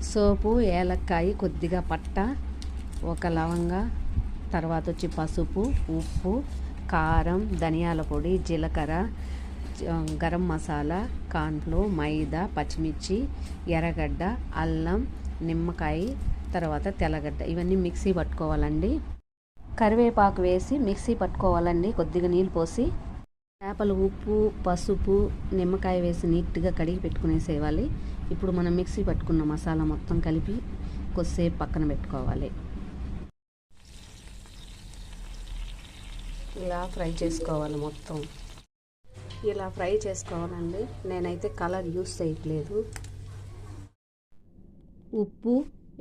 సోపు, ఏలక్కాయ, కొద్దిగా పట్ట, ఒక లవంగ, తర్వాత వచ్చి పసుపు, ఉప్పు, కారం, ధనియాల పొడి, జీలకర్ర, గరం మసాలా, కార్న్ఫ్లోర్, మైదా, పచ్చిమిర్చి, ఎర్రగడ్డ, అల్లం, నిమ్మకాయ, తర్వాత తెల్లగడ్డ ఇవన్నీ మిక్సీ పట్టుకోవాలండి. కరివేపాకు వేసి మిక్సీ పట్టుకోవాలండి. కొద్దిగా నీళ్ళు పోసి చేపలు ఉప్పు, పసుపు, నిమ్మకాయ వేసి నీట్గా కడిగి పెట్టుకునేసేయాలి. ఇప్పుడు మనం మిక్సీ పట్టుకున్న మసాలా మొత్తం కలిపి కొద్దిసేపు పక్కన పెట్టుకోవాలి. ఇలా ఫ్రై చేసుకోవాలి. మొత్తం ఇలా ఫ్రై చేసుకోవాలండి. నేనైతే కలర్ యూస్ చేయట్లేదు. ఉప్పు,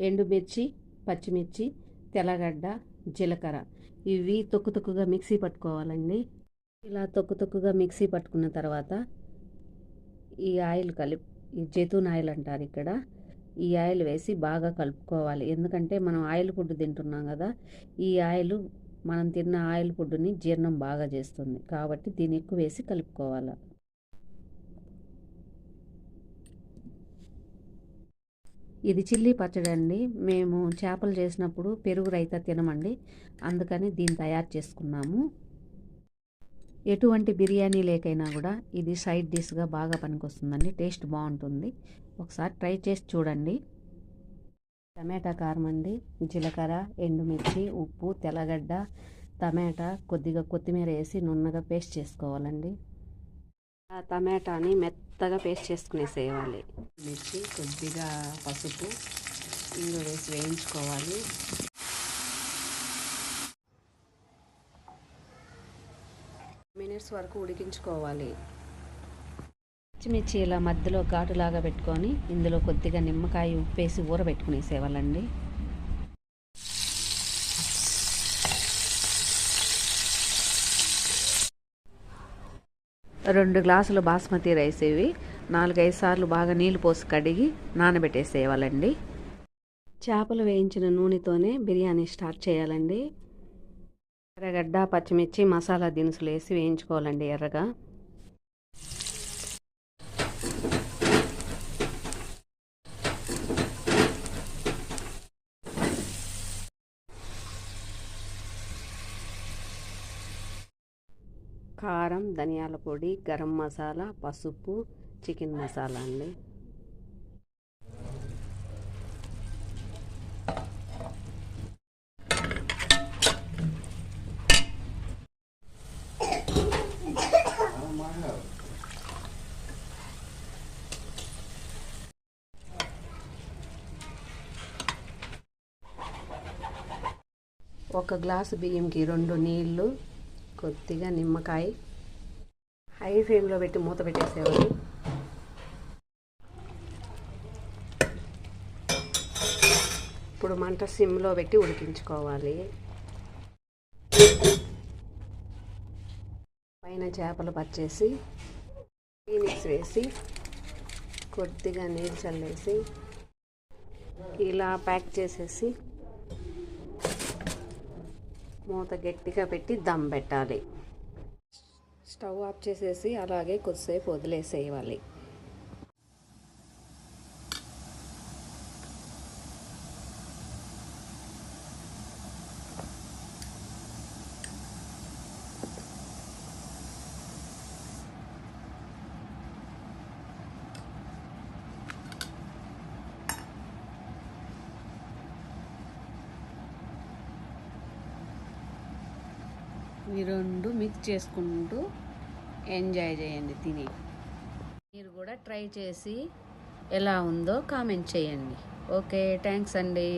ఎండుమిర్చి, పచ్చిమిర్చి, తెల్లగడ్డ, జీలకర్ర ఇవి తొక్కుగా మిక్సీ పట్టుకోవాలండి. ఇలా తొక్కుగా మిక్సీ పట్టుకున్న తర్వాత ఈ ఆయిల్ ఈ జైతూన్ ఆయిల్ అంటారు ఇక్కడ, ఈ ఆయిల్ వేసి బాగా కలుపుకోవాలి. ఎందుకంటే మనం ఆయిల్ ఫుడ్ తింటున్నాం కదా, ఈ ఆయిల్ మనం తిన్న ఆయిల్ ఫుడ్ని జీర్ణం బాగా చేస్తుంది. కాబట్టి దీన్ని ఎక్కువ వేసి కలుపుకోవాలి. ఇది చిల్లీ పచ్చడి అండి. మేము చేపలు చేసినప్పుడు పెరుగు రైతా తినమండి, అందుకని దీన్ని తయారు చేసుకున్నాము. ఎటువంటి బిర్యానీ లేకైనా కూడా ఇది సైడ్ డిష్గా బాగా పనికొస్తుందండి. టేస్ట్ బాగుంటుంది. ఒకసారి ట్రై చేసి చూడండి. టమాటా కారం అండి, జీలకర్ర, ఎండుమిర్చి, ఉప్పు, తెల్లగడ్డ, టమాటా, కొద్దిగా కొత్తిమీర వేసి నున్నగా పేస్ట్ చేసుకోవాలండి. ఆ టమాటాని మెత్తగా పేస్ట్ చేసుకునేసేయాలి. మిర్చి, కొద్దిగా పసుపు, ఇంగు వేసి వేయించుకోవాలి. మినిట్స్ వరకు ఉడికించుకోవాలి. పచ్చిమిర్చి ఇలా మధ్యలో ఘాటులాగా పెట్టుకొని ఇందులో కొద్దిగా నిమ్మకాయ, ఉప్పేసి ఊరబెట్టుకునేసేవాళ్ళండి. 2 గ్లాసులు బాస్మతి రైస్ ఇవి 4-5 సార్లు బాగా నీళ్ళు పోసి కడిగి నానబెట్టేసేయాలండి. చేపలు వేయించిన నూనెతోనే బిర్యానీ స్టార్ట్ చేయాలండి. ఎర్రగడ్డ, పచ్చిమిర్చి, మసాలా దినుసులు వేసి వేయించుకోవాలండి ఎర్రగా. కారం, ధనియాల పొడి, గరం మసాలా, పసుపు, చికెన్ మసాలా అండి. ఒక గ్లాసు బియ్యంకి 2 నీళ్ళు, కొద్దిగా నిమ్మకాయ. హై ఫ్లేమ్లో పెట్టి మూత పెట్టేసేవాళ్ళు. ఇప్పుడు మంట సిమ్లో పెట్టి ఉడికించుకోవాలి. పైన చేపలు పచ్చేసి మిక్స్ వేసి కొద్దిగా నీళ్ళు చల్లేసి ఇలా ప్యాక్ చేసేసి మూత గట్టిగా పెట్టి దమ్ పెట్టాలి. స్టవ్ ఆఫ్ చేసేసి అలాగే కొద్దిసేపు వదిలేసేయాలి. ఈ 2 మిక్స్ చేసుకుంటూ ఎంజాయ్ చేయండి తిని. మీరు కూడా ట్రై చేసి ఎలా ఉందో కామెంట్ చేయండి. ఓకే, థ్యాంక్స్ అండి.